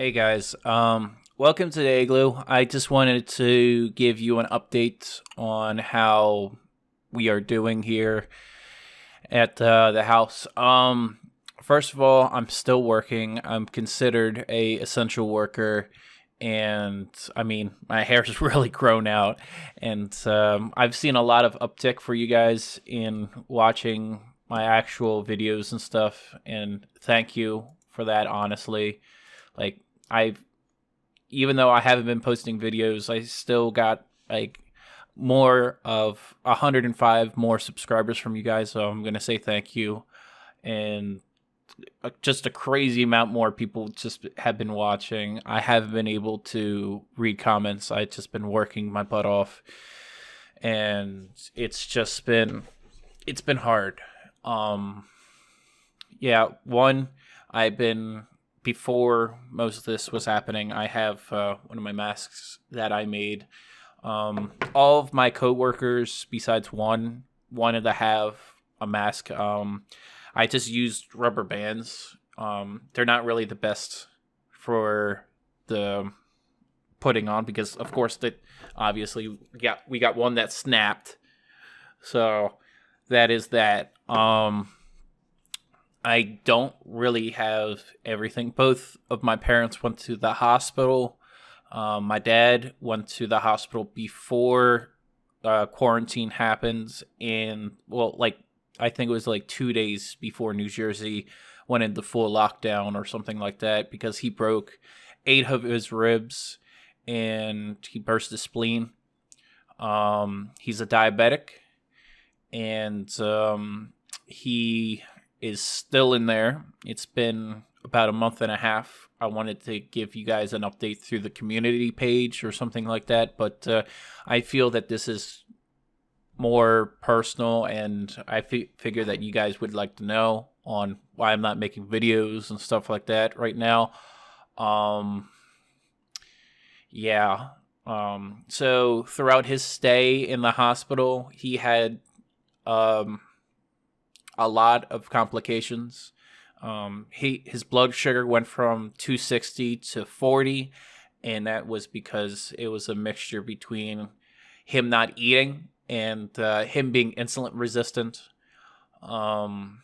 Hey guys, welcome to the Igloo. I just wanted to give you an update on how we are doing here at the house. First of all, I'm still working. I'm considered a essential worker, and I mean my hair's really grown out, and I've seen a lot of uptick for you guys in watching my actual videos and stuff, and thank you for that. Honestly, like I've even though I haven't been posting videos, I still got like more of 105 more subscribers from you guys. So I'm gonna say thank you, and just a crazy amount more people just have been watching. I haven't been able to read comments. I've just been working my butt off, and it's been hard. Um, yeah, one, I've been before most of this was happening. I have one of my masks that I made. All of my coworkers, besides one, wanted to have a mask. I just used rubber bands. They're not really the best for the putting on because, of course, that obviously we got one that snapped. So that is that. I don't really have everything. Both of my parents went to the hospital. My dad went to the hospital before quarantine happened, and well, like I think it was like 2 days before New Jersey went into full lockdown or something like that because he broke 8 of his ribs and he burst his spleen. He's a diabetic, and he is still in there. It's been about a month and a half. I wanted to give you guys an update through the community page or something like that, but I feel that this is more personal, and I figure that you guys would like to know on why I'm not making videos and stuff like that right now. Um, yeah. So throughout his stay in the hospital, he had um, a lot of complications. His blood sugar went from 260 to 40, and that was because it was a mixture between him not eating and him being insulin resistant. Um,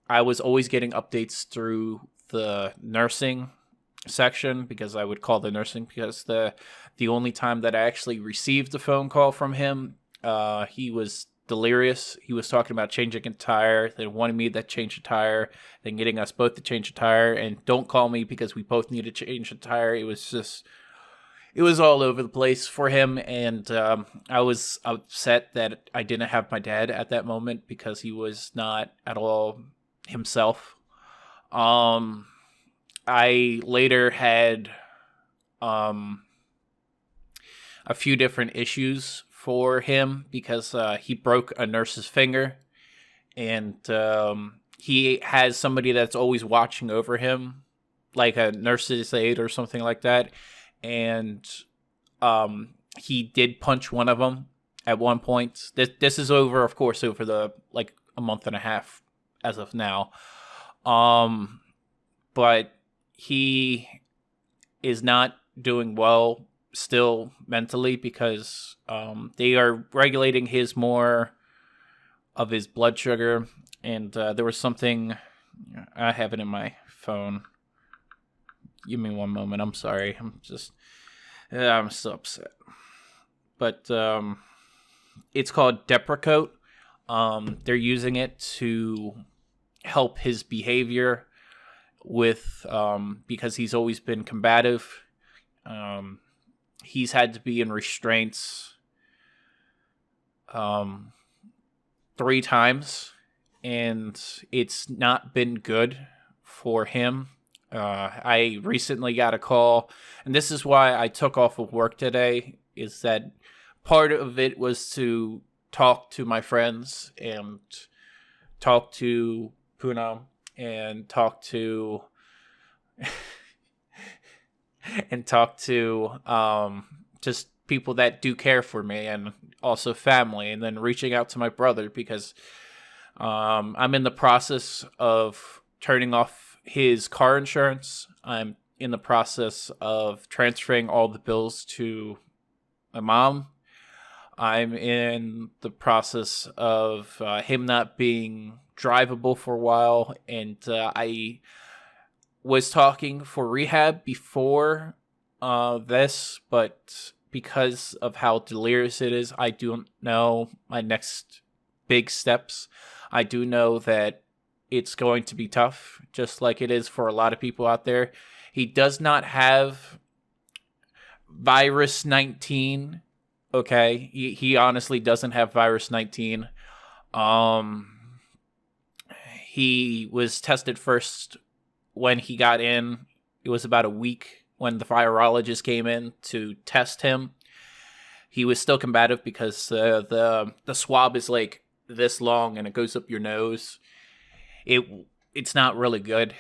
I was always getting updates through the nursing section because I would call the nursing because the only time that I actually received a phone call from him, he was delirious. He was talking about changing a tire, then wanting me to change a tire, then getting us both to change a tire, and don't call me because we both need to change a tire. It was all over the place for him, and I was upset that I didn't have my dad at that moment because he was not at all himself. Um, I later had um, a few different issues for him because he broke a nurse's finger, and he has somebody that's always watching over him, like a nurse's aide or something like that. And he did punch one of them at one point. This is over, of course, over the like a month and a half as of now. But he is not doing well still mentally because they are regulating his more of his blood sugar, and there was something. I have it in my phone. Give me one moment. I'm sorry. I'm so upset. But it's called Deprecate. They're using it to help his behavior with because he's always been combative. He's had to be in restraints 3 times, and it's not been good for him. I recently got a call, and this is why I took off of work today, is that part of it was to talk to my friends and talk to Puna and talk to and talk to just people that do care for me and also family, and then reaching out to my brother because I'm in the process of turning off his car insurance. I'm in the process of transferring all the bills to my mom. I'm in the process of him not being drivable for a while, and I was talking for rehab before this, but because of how delirious it is, I don't know my next big steps. I do know that it's going to be tough, just like it is for a lot of people out there. He does not have virus 19. Okay, he honestly doesn't have virus 19. Um, he was tested first when he got in. It was about a week when the virologist came in to test him. He was still combative because the swab is like this long and it goes up your nose. It's not really good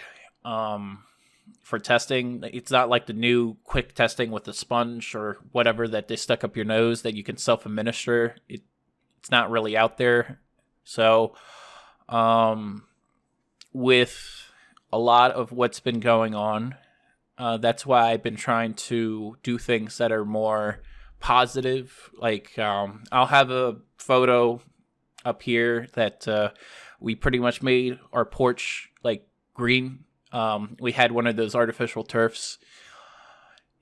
for testing. It's not like the new quick testing with the sponge or whatever that they stuck up your nose that you can self-administer. It's not really out there. So with a lot of what's been going on, that's why I've been trying to do things that are more positive. Like I'll have a photo up here that we pretty much made our porch like green. We had one of those artificial turfs,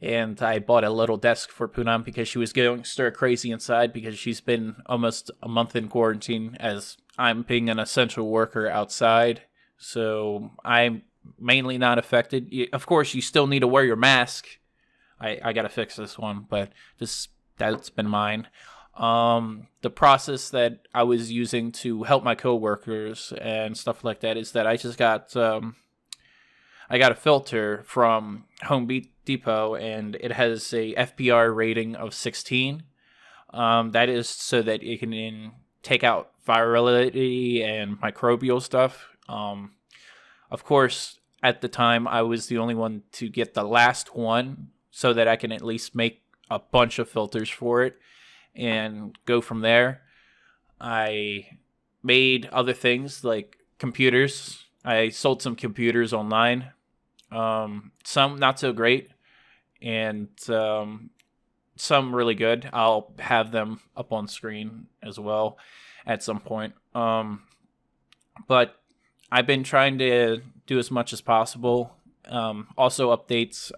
and I bought a little desk for Poonam because she was going stir crazy inside because she's been almost a month in quarantine as I'm being an essential worker outside. So I'm mainly not affected. Of course, you still need to wear your mask. I gotta fix this one, but that's been mine. The process that I was using to help my coworkers and stuff like that is that I just got I got a filter from Home Depot, and it has a FPR rating of 16. That is so that it can take out virality and microbial stuff. Of course, at the time, I was the only one to get the last one so that I can at least make a bunch of filters for it and go from there. I made other things like computers. I sold some computers online. Some not so great, and some really good. I'll have them up on screen as well at some point. But I've been trying to do as much as possible. Also updates.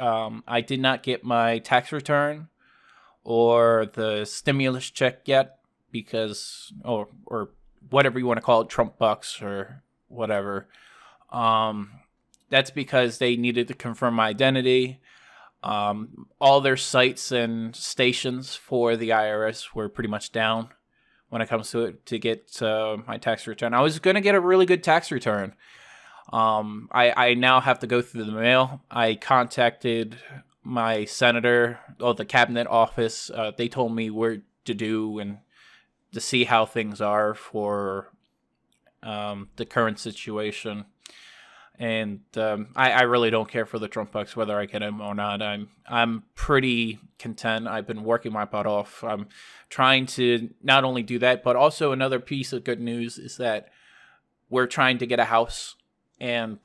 I did not get my tax return or the stimulus check yet because, or whatever you want to call it, Trump bucks or whatever. That's because they needed to confirm my identity. All their sites and stations for the IRS were pretty much down when it comes to it to get my tax return. I was going to get a really good tax return. I now have to go through the mail. I contacted my senator, the cabinet office. They told me where to do and to see how things are for the current situation. And I really don't care for the Trump bucks, whether I get them or not. I'm pretty content. I've been working my butt off. I'm trying to not only do that, but also another piece of good news is that we're trying to get a house, and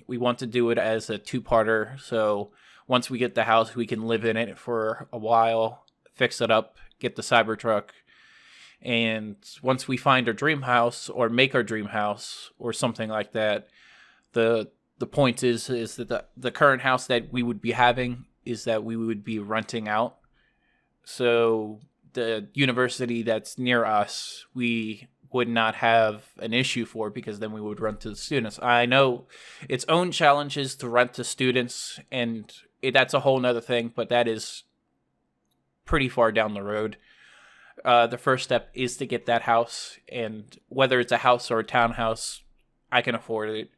we want to do it as a two-parter. So once we get the house, we can live in it for a while, fix it up, get the Cybertruck. And once we find our dream house or make our dream house or something like that, the point is that the current house that we would be having is that we would be renting out. So the university that's near us, we would not have an issue for because then we would rent to the students. I know its own challenges to rent to students, and that's a whole nother thing, but that is pretty far down the road. The first step is to get that house, and whether it's a house or a townhouse, I can afford it.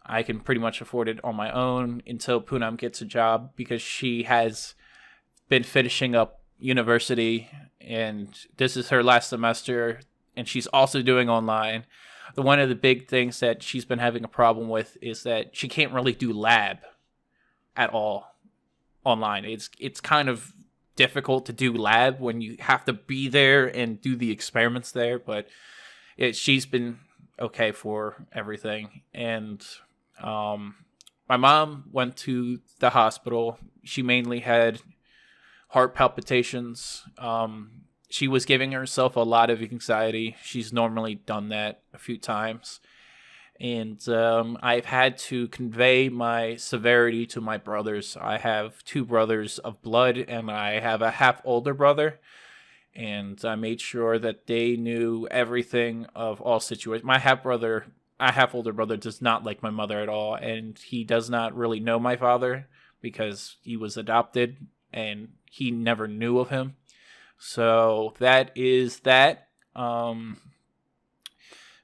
I can pretty much afford it on my own until Poonam gets a job because she has been finishing up university and this is her last semester and she's also doing online. One of the big things that she's been having a problem with is that she can't really do lab at all online. It's kind of difficult to do lab when you have to be there and do the experiments there, but she's been okay for everything. And my mom went to the hospital. She mainly had heart palpitations. She was giving herself a lot of anxiety. She's normally done that a few times. And I've had to convey my severity to my brothers. I have two brothers of blood, and I have a half older brother. And I made sure that they knew everything of all situations. My half older brother, does not like my mother at all, and he does not really know my father because he was adopted, and he never knew of him. So that is that.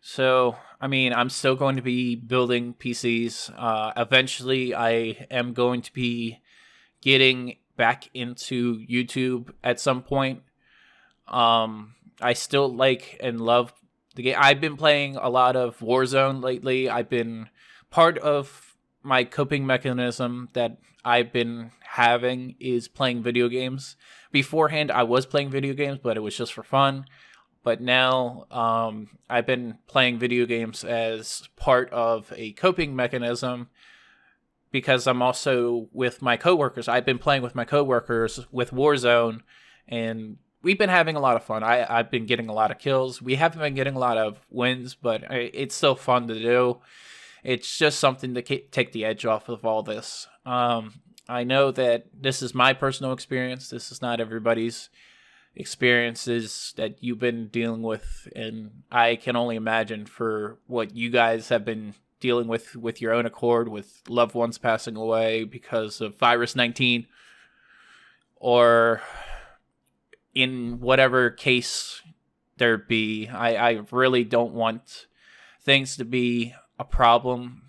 So, I mean, I'm still going to be building PCs. Eventually, I am going to be getting back into YouTube at some point. I still like and love the game. I've been playing a lot of Warzone lately. I've been part of my coping mechanism that I've been having is playing video games. Beforehand, I was playing video games, but it was just for fun. But now, I've been playing video games as part of a coping mechanism because I'm also with my coworkers. I've been playing with my coworkers with Warzone, and we've been having a lot of fun. I've been getting a lot of kills. We haven't been getting a lot of wins, but it's still fun to do. It's just something to take the edge off of all this. I know that this is my personal experience. This is not everybody's experiences that you've been dealing with, and I can only imagine for what you guys have been dealing with your own accord, with loved ones passing away because of virus 19, or in whatever case there be. I really don't want things to be a problem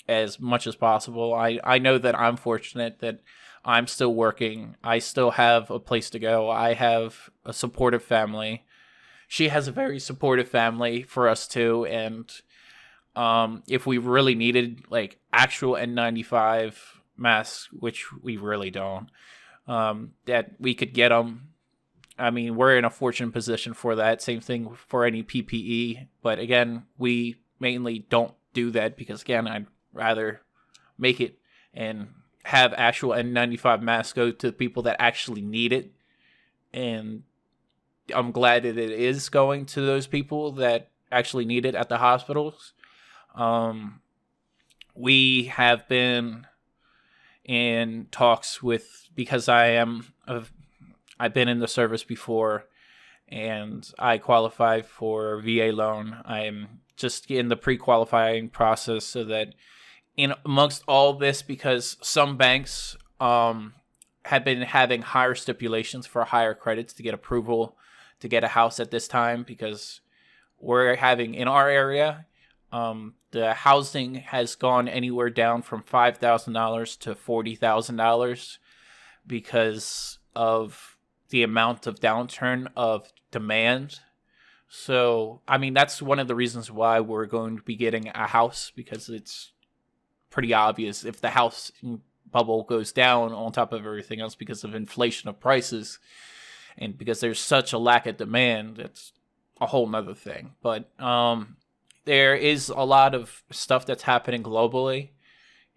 as much as possible. I know that I'm fortunate that I'm still working. I still have a place to go. I have a supportive family. She has a very supportive family for us too. And if we really needed like actual N95 masks, which we really don't, that we could get them. I mean, we're in a fortunate position for that. Same thing for any PPE. But again, we mainly don't do that because, again, I'd rather make it and have actual N95 masks go to people that actually need it. And I'm glad that it is going to those people that actually need it at the hospitals. We have been in talks with, because I've been in the service before and I qualify for VA loan. I'm just in the pre-qualifying process so that in amongst all this, because some banks have been having higher stipulations for higher credits to get approval to get a house at this time, because we're having in our area, the housing has gone anywhere down from $5,000 to $40,000 because of the amount of downturn of demand. So, I mean, that's one of the reasons why we're going to be getting a house, because it's pretty obvious if the house bubble goes down on top of everything else because of inflation of prices and because there's such a lack of demand, it's a whole nother thing. But there is a lot of stuff that's happening globally.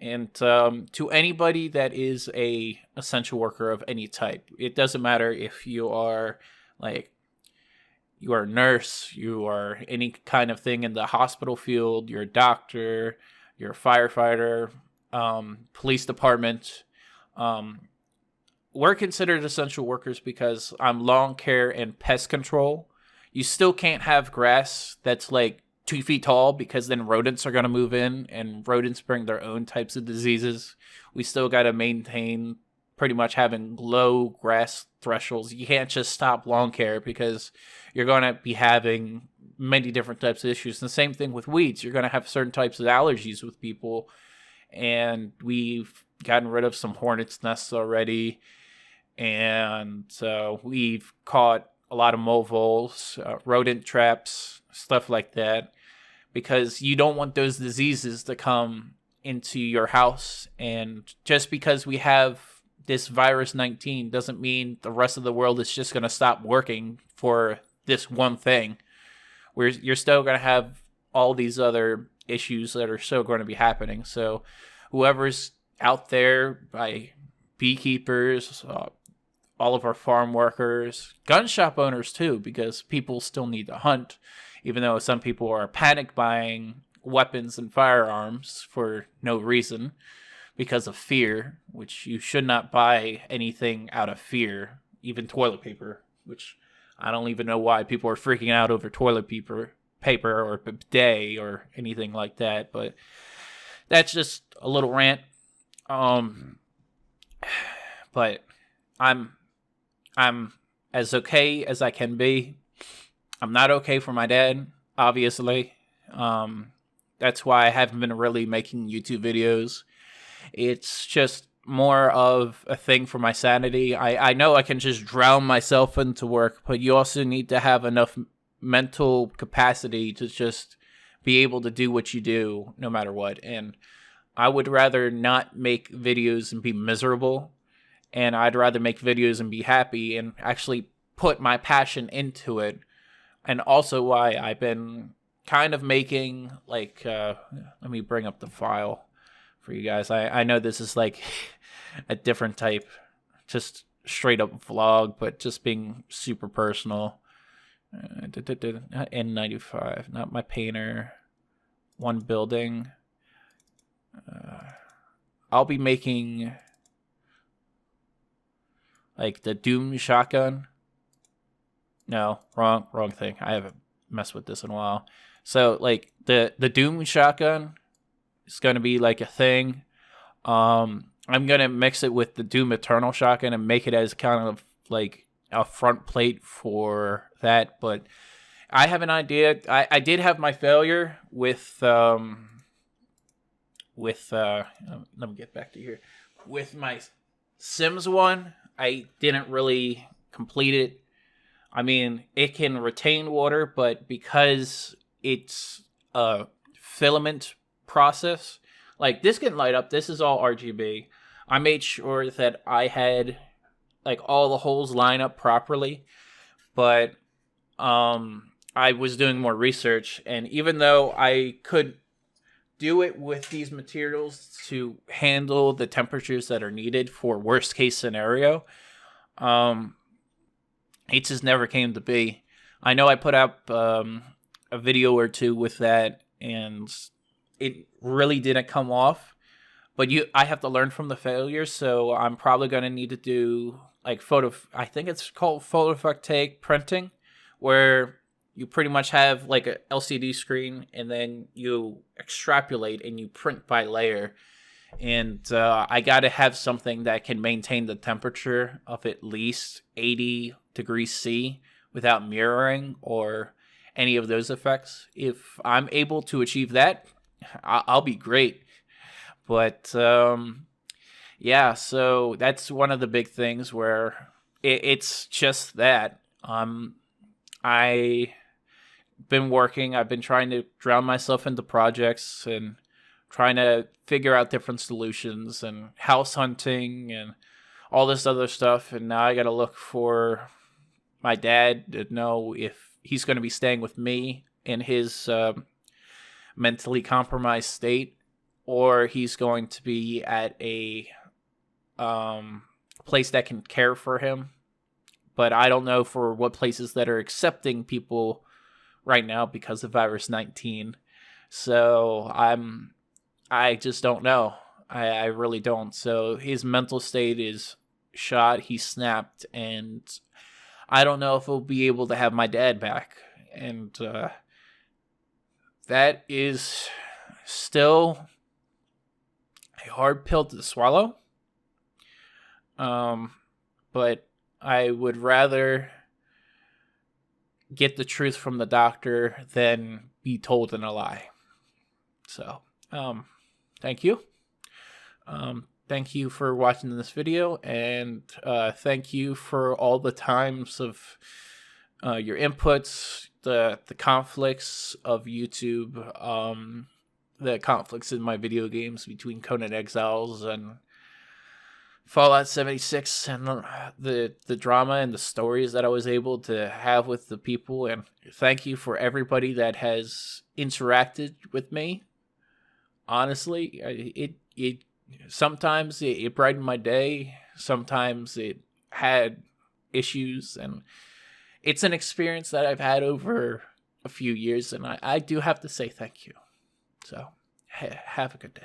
And to anybody that is a essential worker of any type, it doesn't matter if you are you are a nurse, you are any kind of thing in the hospital field, you're a doctor, you're a firefighter, police department. We're considered essential workers because I'm lawn care and pest control. You still can't have grass that's like 2 feet tall because then rodents are going to move in, and rodents bring their own types of diseases. We still got to maintain pretty much having low grass thresholds. You can't just stop lawn care because you're going to be having many different types of issues. And the same thing with weeds. You're going to have certain types of allergies with people. And we've gotten rid of some hornets' nests already. And we've caught a lot of mole voles, rodent traps, stuff like that. Because you don't want those diseases to come into your house. And just because we have this virus 19 doesn't mean the rest of the world is just going to stop working for this one thing. You're still going to have all these other issues that are still going to be happening. So whoever's out there, by beekeepers, all of our farm workers, gun shop owners too, because people still need to hunt, even though some people are panic buying weapons and firearms for no reason because of fear, which you should not buy anything out of fear, even toilet paper, which I don't even know why people are freaking out over toilet paper or bidet or anything like that, but that's just a little rant. But I'm as okay as I can be. I'm not okay for my dad, obviously. That's why I haven't been really making YouTube videos. It's just more of a thing for my sanity. I know I can just drown myself into work, but you also need to have enough mental capacity to just be able to do what you do no matter what. And I would rather not make videos and be miserable, and I'd rather make videos and be happy and actually put my passion into it. And also why I've been kind of making, like, let me bring up the file for you guys. I know this is like a different type, just straight up vlog, but just being super personal. N95, not my painter. One building. I'll be making like the Doom shotgun. No, wrong thing. I haven't messed with this in a while. So like the Doom shotgun is gonna be like a thing. I'm gonna mix it with the Doom Eternal shotgun and make it as kind of like a front plate for that. But I have an idea. I did have my failure with let me get back to here. With my Sims one, I didn't really complete it. I mean, it can retain water, but because it's a filament process, like this can light up. This is all RGB. I made sure that I had like all the holes line up properly, but I was doing more research, and even though I could do it with these materials to handle the temperatures that are needed for worst case scenario, it just never came to be. I know I put up a video or two with that, and it really didn't come off. But I have to learn from the failures, so I'm probably going to need to do like I think it's called photovoltaic printing, where you pretty much have like a LCD screen, and then you extrapolate and you print by layer. And I got to have something that can maintain the temperature of at least 80 degrees C without mirroring or any of those effects. If I'm able to achieve that, I'll be great. But yeah, so that's one of the big things where it's just that. I've been trying to drown myself into projects and trying to figure out different solutions and house hunting and all this other stuff. And now I got to look for my dad to know if he's going to be staying with me in his mentally compromised state, or he's going to be at a place that can care for him. But I don't know for what places that are accepting people right now because of virus 19. So I just don't know. I really don't. So his mental state is shot. He snapped, and I don't know if we'll be able to have my dad back. And that is still a hard pill to swallow. But I would rather get the truth from the doctor than be told in a lie. So, thank you. Thank you for watching this video, and thank you for all the times of your inputs, the conflicts of YouTube, the conflicts in my video games between Conan Exiles and Fallout 76, and the drama and the stories that I was able to have with the people. And thank you for everybody that has interacted with me. Honestly, it Sometimes it brightened my day. Sometimes it had issues, and it's an experience that I've had over a few years, and I do have to say thank you. So have a good day.